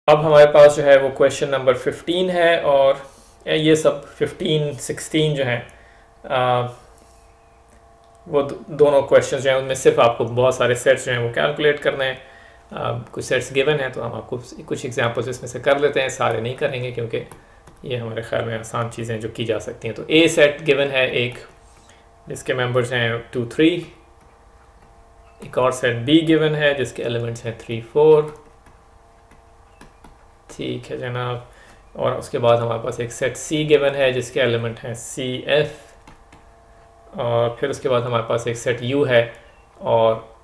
अब हमारे पास जो है वो क्वेश्चन नंबर 15 है, और ये सब 15, 16 जो हैं वो दोनों क्वेश्चन जो हैं उनमें सिर्फ आपको बहुत सारे सेट्स जो हैं वो कैलकुलेट करने हैं। कुछ सेट्स गिवन हैं तो हम आपको कुछ एग्जांपल्स इसमें से कर लेते हैं, सारे नहीं करेंगे क्योंकि ये हमारे ख्याल में आसान चीज़ें जो की जा सकती हैं। तो ए सेट गिवन है एक, जिसके मेंबर्स हैं 2, 3। एक और सेट बी गिवन है जिसके एलिमेंट्स हैं 3, 4। ठीक है जनाब। और उसके बाद हमारे पास एक सेट सी गिवन है जिसके एलिमेंट हैं सी, एफ। और फिर उसके बाद हमारे पास एक सेट यू है, और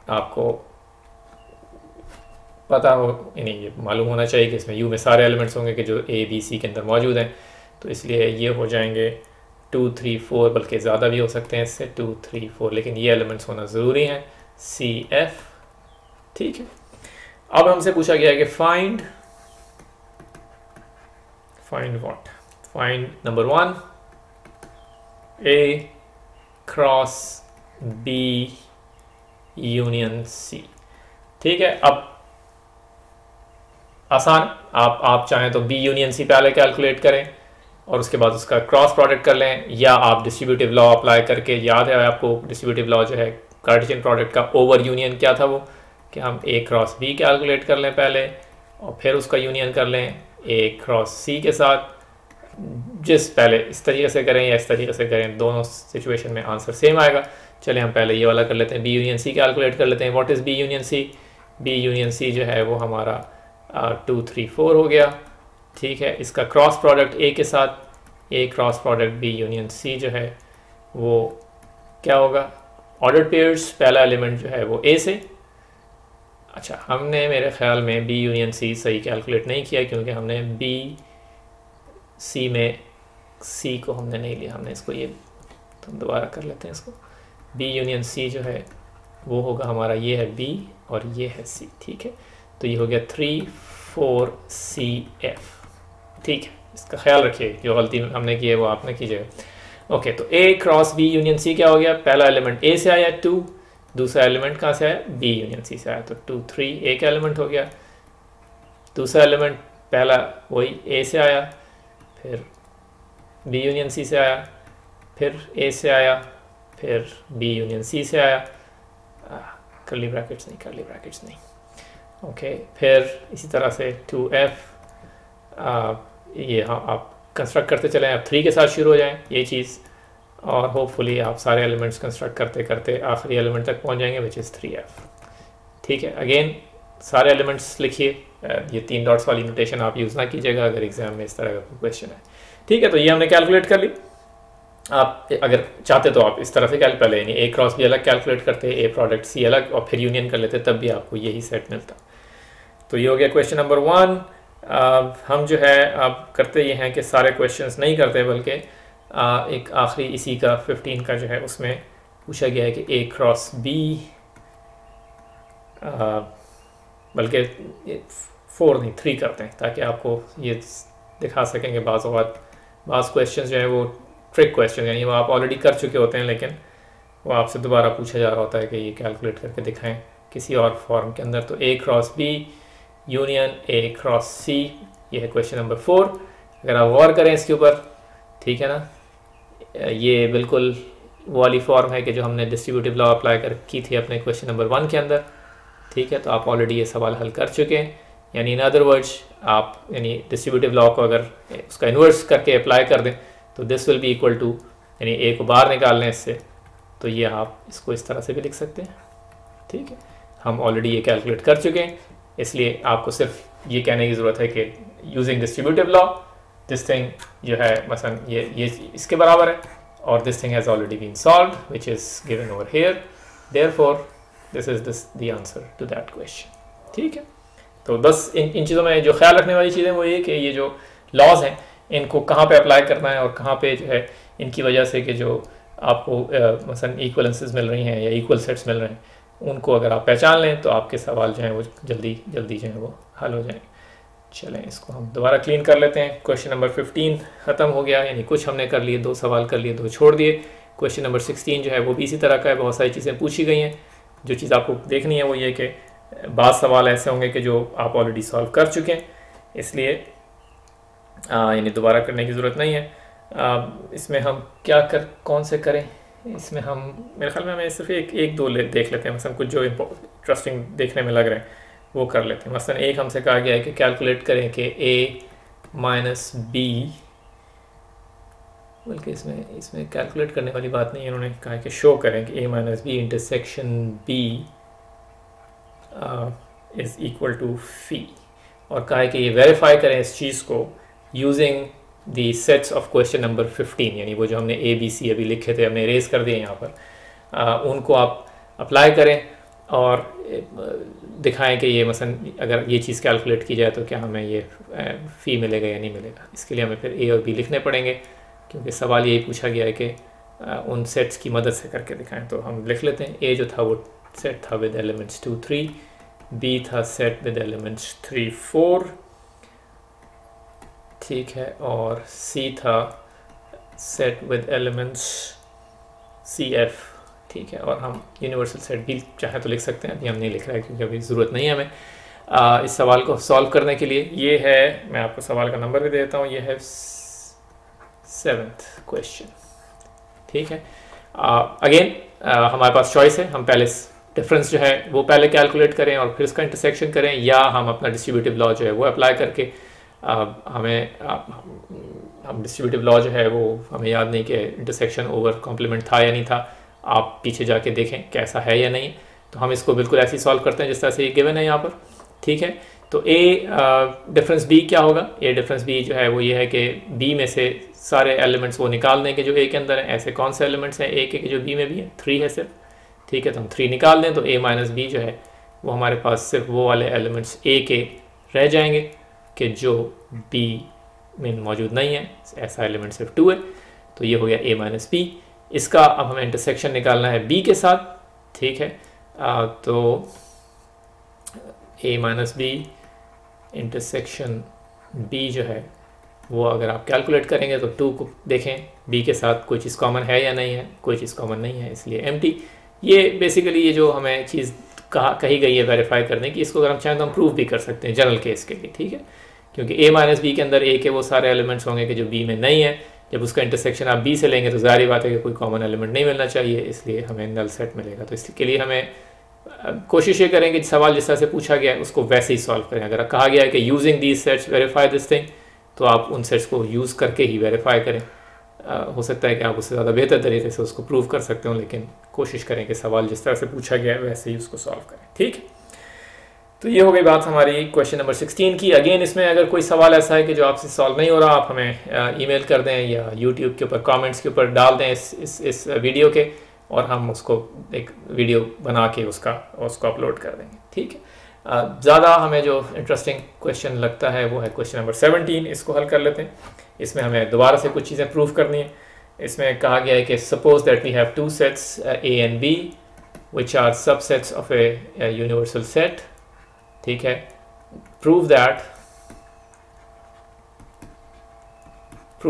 आपको पता हो यानी ये मालूम होना चाहिए कि इसमें यू में सारे एलिमेंट्स होंगे कि जो ए, बी, सी के अंदर मौजूद हैं। तो इसलिए ये हो जाएंगे 2, 3, 4, बल्कि ज़्यादा भी हो सकते हैं इससे, 2, 3, 4, लेकिन ये एलिमेंट्स होना ज़रूरी हैं, सी, एफ। ठीक है। अब हमसे पूछा गया है कि find what? Find number 1 A cross B union C. ठीक है। अब आसान, आप चाहें तो बी यूनियन सी पहले कैलकुलेट करें और उसके बाद उसका क्रॉस प्रोडक्ट कर लें, या आप डिस्ट्रीब्यूटिव लॉ अप्लाई करके, याद है आपको डिस्ट्रीब्यूटिव लॉ जो है कार्टेशियन प्रोडक्ट का ओवर यूनियन क्या था वो, कि हम ए क्रॉस बी कैलकुलेट कर लें पहले और फिर उसका यूनियन कर लें ए क्रॉस सी के साथ। जिस पहले इस तरीके से करें या इस तरीके से करें, दोनों सिचुएशन में आंसर सेम आएगा। चले हम पहले ये वाला कर लेते हैं, बी यूनियन सी कैलकुलेट कर लेते हैं। What is B union C? B union C जो है वो हमारा 2, 3, 4 हो गया। ठीक है। इसका क्रॉस प्रोडक्ट ए के साथ, A cross product B union C जो है वो क्या होगा? ऑर्डर्ड पेयर्स, पहला एलिमेंट जो है वो ए से। अच्छा, हमने मेरे ख्याल में बी यूनियन सी सही कैलकुलेट नहीं किया क्योंकि हमने बी सी में सी को हमने नहीं लिया, हमने इसको ये तो दोबारा कर लेते हैं इसको। बी यूनियन सी जो है वो होगा हमारा, ये है बी और ये है सी। ठीक है। तो ये हो गया 3, 4 सी एफ। ठीक है। इसका ख्याल रखिए, जो गलती हमने की है वो आप ना कीजिएगा। ओके, तो ए क्रॉस बी यूनियन सी क्या हो गया? पहला एलिमेंट ए से आया 2, दूसरा एलिमेंट कहाँ से आया? बी यूनियन सी से आया, तो 2, 3 ए का एलिमेंट हो गया। दूसरा एलिमेंट पहला वही ए से आया, फिर बी यूनियन सी से आया, फिर ए से आया, फिर बी यूनियन सी से आया। कर्ली ब्रैकेट्स नहीं, कर्ली ब्रैकेट्स नहीं। ओके, फिर इसी तरह से 2f। ये हाँ आप कंस्ट्रक्ट करते चलें, आप 3 के साथ शुरू हो जाएं ये चीज़, और होपफुली आप सारे एलिमेंट्स कंस्ट्रक्ट करते करते आखिरी एलिमेंट तक पहुंच जाएंगे विच इज़ 3f। ठीक है। अगेन सारे एलिमेंट्स लिखिए, ये 3 डॉट्स वाली नोटेशन आप यूज़ ना कीजिएगा अगर एग्जाम में इस तरह का क्वेश्चन है। ठीक है। तो ये हमने कैलकुलेट कर ली। आप अगर चाहते तो आप इस तरह से पहले यानी ए क्रॉस बी अलग कैलकुलेट करते, ए प्रोडक्ट सी अलग, और फिर यूनियन कर लेते, तब भी आपको यही सेट मिलता। तो ये हो गया क्वेश्चन नंबर 1। हम जो है अब करते ये हैं कि सारे क्वेश्चंस नहीं करते, बल्कि एक आखिरी इसी का 15 का जो है उसमें पूछा गया है कि ए क्रॉस बी, बल्कि 4 नहीं 3 करते हैं ताकि आपको ये दिखा सकेंगे। बाज़ क्वेश्चन जो है वो ट्रिक क्वेश्चन, यानी वो आप ऑलरेडी कर चुके होते हैं लेकिन वो आपसे दोबारा पूछा जा रहा होता है कि ये कैलकुलेट करके दिखाएं किसी और फॉर्म के अंदर। तो A cross B union A cross C, ये है क्वेश्चन नंबर 4। अगर आप गौर करें इसके ऊपर, ठीक है ना, ये बिल्कुल वो वाली फॉर्म है कि जो हमने डिस्ट्रीब्यूटिव लॉ अप्लाई कर की थी अपने क्वेश्चन नंबर 1 के अंदर। ठीक है। तो आप ऑलरेडी ये सवाल हल कर चुके हैं, यानी इन अदर वर्ड्स आप यानी डिस्ट्रीब्यूटिव लॉ को अगर उसका इन्वर्स करके अप्लाई कर दें तो this will be equal to, यानी ए को बाहर निकाल लें इससे, तो ये आप इसको इस तरह से भी लिख सकते हैं। ठीक है। हम ऑलरेडी ये कैलकुलेट कर चुके हैं, इसलिए आपको सिर्फ ये कहने की ज़रूरत है कि using distributive law this thing जो है मसलन ये इसके बराबर है, और this thing has already been solved which is given over here, therefore this is the answer to that question. ठीक है। तो बस इन चीज़ों में जो ख्याल रखने वाली चीज़ें वो ये कि ये जो लॉज हैं इनको कहाँ पे अप्लाई करना है और कहाँ पे जो है इनकी वजह से कि जो आपको मसलन इक्वलेंसेस मिल रही हैं या इक्वल सेट्स मिल रहे हैं, उनको अगर आप पहचान लें तो आपके सवाल जो हैं वो जल्दी जो हैं वो हल हो जाएंगे। चलें इसको हम दोबारा क्लीन कर लेते हैं। क्वेश्चन नंबर 15 ख़त्म हो गया, यानी कुछ हमने कर लिए, 2 सवाल कर लिए, 2 छोड़ दिए। क्वेश्चन नंबर 16 जो है वो भी इसी तरह का है, बहुत सारी चीज़ें पूछी गई हैं। जो चीज़ आपको देखनी है वो ये कि बाद सवाल ऐसे होंगे कि जो आप ऑलरेडी सॉल्व कर चुके हैं, इसलिए यानी दोबारा करने की ज़रूरत नहीं है। इसमें हम कौन से करें, इसमें हम मेरे ख्याल में हमें सिर्फ एक दो देख लेते हैं, मसलन कुछ जो इंटरेस्टिंग देखने में लग रहे हैं वो कर लेते हैं। मसलन एक हमसे कहा गया है कि कैलकुलेट करें कि a माइनस बी, बल्कि इसमें कैलकुलेट करने वाली बात नहीं है, उन्होंने कहा कि शो करें कि a minus B intersection b is equal to phi, और कहा है कि ये वेरीफाई करें इस चीज़ को using the sets of question number 15, यानी वो जो हमने ए बी सी अभी लिखे थे, हमने इरेज कर दिए यहाँ पर, उनको आप अप्लाई करें और दिखाएं कि ये मसलन अगर ये चीज़ कैलकुलेट की जाए तो क्या हमें ये फ़ी मिलेगा या नहीं मिलेगा। इसके लिए हमें फिर ए और बी लिखने पड़ेंगे, क्योंकि सवाल यही पूछा गया है कि उन सेट्स की मदद से करके दिखाएं। तो हम लिख लेते हैं, ए जो था वो सेट था विद एलिमेंट्स 2 3, बी था सेट विद एलिमेंट्स 3 4, ठीक है, और सी था set with elements C F, ठीक है, और हम यूनिवर्सल सेट भी चाहे तो लिख सकते हैं, अभी हम नहीं लिख रहे हैं क्योंकि अभी ज़रूरत नहीं है हमें। इस सवाल को सॉल्व करने के लिए ये है, मैं आपको सवाल का नंबर भी देता हूँ, ये है 7th क्वेश्चन, ठीक है। अगेन हमारे पास चॉइस है, हम पहले डिफरेंस जो है वो पहले कैलकुलेट करें और फिर इसका इंटरसेक्शन करें, या हम अपना डिस्ट्रीब्यूटिव लॉ जो है वो अप्लाई करके हम डिस्ट्रीब्यूटिव लॉ जो है वो हमें याद नहीं कि इंटरसेक्शन ओवर कॉम्प्लीमेंट था या नहीं था, आप पीछे जाके देखें कैसा है या नहीं। तो हम इसको बिल्कुल ऐसे ही सॉल्व करते हैं जिस तरह से ये गिवन है यहाँ पर, ठीक है। तो ए डिफरेंस बी क्या होगा, ए डिफरेंस बी जो है वो ये है कि बी में से सारे एलिमेंट्स वो निकाल दें कि जो ए के अंदर है। ऐसे कौन से एलिमेंट्स हैं ए के जो बी में भी है, 3 है सिर्फ, ठीक है। तो हम 3 निकाल दें तो ए माइनस बी जो है वो हमारे पास सिर्फ वो वाले एलिमेंट्स ए के रह जाएंगे कि जो बी में मौजूद नहीं है, ऐसा एलिमेंट सिर्फ 2 है। तो ये हो गया ए माइनस बी। इसका अब हमें इंटरसेक्शन निकालना है बी के साथ, ठीक है। तो ए माइनस बी इंटरसेक्शन बी जो है वो अगर आप कैलकुलेट करेंगे तो 2 को देखें बी के साथ कोई चीज़ कॉमन है या नहीं है, कोई चीज़ कॉमन नहीं है, इसलिए एम्प्टी। ये बेसिकली ये जो हमें चीज़ कही गई है वेरीफाई करने की, इसको अगर हम चाहें तो हम प्रूव भी कर सकते हैं जनरल केस के लिए, ठीक है। क्योंकि ए माइनस बी के अंदर ए के वो सारे एलिमेंट्स होंगे कि जो बी में नहीं है। जब उसका इंटरसेक्शन आप बी से लेंगे तो ज़ाहिर बात है कि कोई कॉमन एलिमेंट नहीं मिलना चाहिए, इसलिए हमें नल सेट मिलेगा। तो इसके लिए हमें कोशिश ये करेंगे कि सवाल जिस तरह से पूछा गया है उसको वैसे ही सॉल्व करें। अगर कहा गया है कि using these sets verify this thing, तो आप उन सेट्स को यूज़ करके ही वेरीफाई करें। हो सकता है कि आप उससे ज़्यादा बेहतर तरीके से उसको प्रूव कर सकते हो, लेकिन कोशिश करें कि सवाल जिस तरह से पूछा गया है वैसे ही उसको सॉल्व करें, ठीक है। तो ये हो गई बात हमारी क्वेश्चन नंबर 16 की। अगेन इसमें अगर कोई सवाल ऐसा है कि जो आपसे सॉल्व नहीं हो रहा, आप हमें ईमेल कर दें या यूट्यूब के ऊपर कमेंट्स के ऊपर डाल दें इस वीडियो के, और हम उसको एक वीडियो बना के उसको अपलोड कर देंगे, ठीक है। ज़्यादा हमें जो इंटरेस्टिंग क्वेश्चन लगता है वो है क्वेश्चन नंबर 17, इसको हल कर लेते हैं। इसमें हमें दोबारा से कुछ चीज़ें प्रूव करनी है। इसमें कहा गया है कि suppose that we have 2 sets A and B which are subsets of a universal set, ठीक है। प्रूव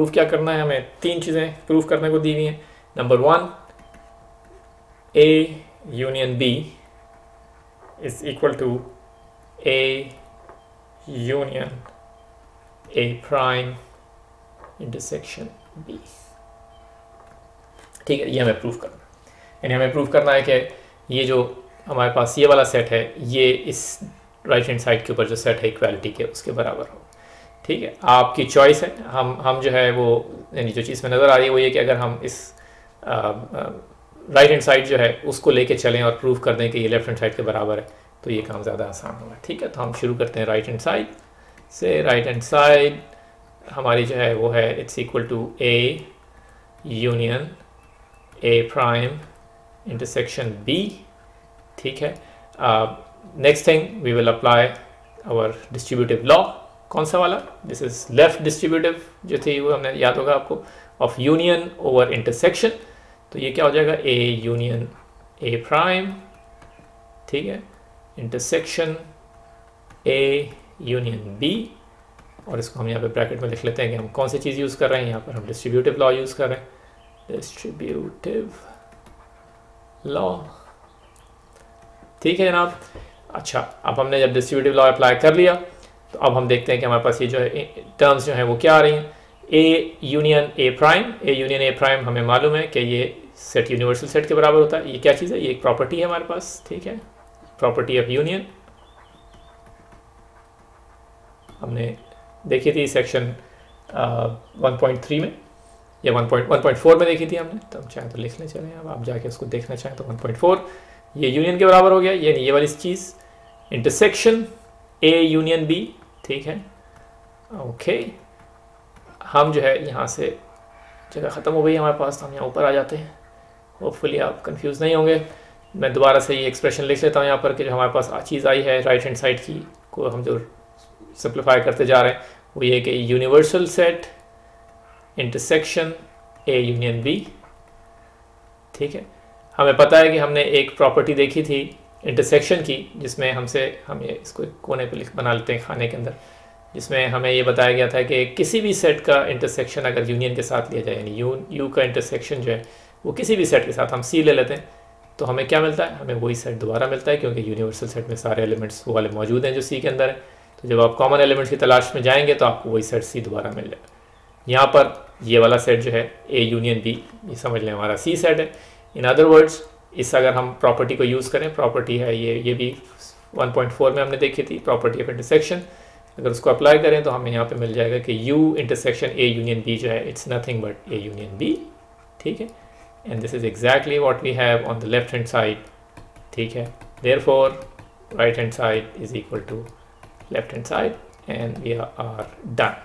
क्या करना है हमें, 3 चीज़ें प्रूव करने को दी हुई हैं। Number 1, A union B is equal to A union A prime intersection B, ठीक है। ये हमें प्रूव करना है, यानी हमें प्रूव करना है कि ये जो हमारे पास ये वाला सेट है ये इस राइट हैंड साइड के ऊपर जो सेट है इक्वालिटी के उसके बराबर हो, ठीक है। आपकी चॉइस है। हम जो है वो यानी जो चीज़ में नज़र आ रही है वो ये कि अगर हम इस राइट हैंड साइड जो है उसको लेके चलें और प्रूव कर दें कि ये लेफ्ट हैंड साइड के बराबर है, तो ये काम ज़्यादा आसान होगा, ठीक है। तो हम शुरू करते हैं राइट हैंड साइड से। राइट हैंड साइड हमारी जो है वो है it's equal to A union A prime intersection B, ठीक है। Next thing we will apply our distributive law. कौन सा वाला? दिस इज लेफ्ट डिस्ट्रीब्यूटिव जो थी वो हमने याद होगा आपको, ऑफ यूनियन ओवर इंटरसेक्शन। तो ये क्या हो जाएगा, ए यूनियन ए प्राइम, ठीक है, इंटरसेक्शन ए यूनियन बी, और इसको हम यहाँ पे ब्रैकेट में लिख लेते हैं कि हम कौन सी चीज़ यूज़ कर रहे हैं। यहाँ पर हम डिस्ट्रीब्यूटिव लॉ यूज़ कर रहे हैं, डिस्ट्रीब्यूटिव लॉ, ठीक है जनाब। अच्छा, अब हमने जब डिस्ट्रीब्यूटिव लॉ अप्लाई कर लिया तो अब हम देखते हैं कि हमारे पास ये जो है टर्म्स जो हैं वो क्या आ रही हैं। ए यूनियन ए प्राइम हमें मालूम है कि ये सेट यूनिवर्सल सेट के बराबर होता है। ये क्या चीज़ है? ये एक प्रॉपर्टी है हमारे पास, ठीक है, प्रॉपर्टी ऑफ यूनियन हमने देखी थी सेक्शन 1.3 में या 1.4 में देखी थी हमने, तो हम चाहें तो लिख लें, चलें अब आप जाके उसको देखना चाहें तो 1.4 ये यूनियन के बराबर हो गया, ये वाली चीज़ इंटरसेक्शन ए यूनियन बी, ठीक है, ओके। हम जो है यहाँ से जगह ख़त्म हो गई हमारे पास, तो हम यहाँ ऊपर आ जाते हैं। होपफुली आप कंफ्यूज नहीं होंगे। मैं दोबारा से ये एक्सप्रेशन लिख लेता हूँ यहाँ पर कि जो हमारे पास चीज़ आई है राइट हैंड साइड की को हम जो सिंप्लीफाई करते जा रहे हैं वो ये कि universal set intersection A union B, ठीक है। हमें पता है कि हमने एक प्रॉपर्टी देखी थी इंटरसेक्शन की जिसमें हम ये इसको कोने पे बना लेते हैं खाने के अंदर, जिसमें हमें ये बताया गया था कि किसी भी सेट का इंटरसेक्शन अगर यूनियन के साथ लिया जाए, यानी यू का इंटरसेक्शन जो है वो किसी भी सेट के साथ हम सी ले लेते हैं तो हमें क्या मिलता है? हमें वही सेट दोबारा मिलता है, क्योंकि यूनिवर्सल सेट में सारे एलिमेंट्स वो वाले मौजूद हैं जो सी के अंदर है। तो जब आप कॉमन एलिमेंट्स की तलाश में जाएंगे तो आपको वही सेट सी दोबारा मिल जाएगा। यहाँ पर ये वाला सेट जो है ए यूनियन बी, ये समझ लें हमारा सी सेट है। इन अदर वर्ड्स इस अगर हम प्रॉपर्टी को यूज़ करें, प्रॉपर्टी है ये भी 1.4 में हमने देखी थी, प्रॉपर्टी ऑफ इंटरसेक्शन, अगर उसको अप्लाई करें तो हमें यहाँ पे मिल जाएगा कि U intersection A union B जो है it's nothing but A union B, ठीक है। And this is exactly what we have on the left hand side, ठीक है। Therefore right hand side is equal to left hand side and we are done.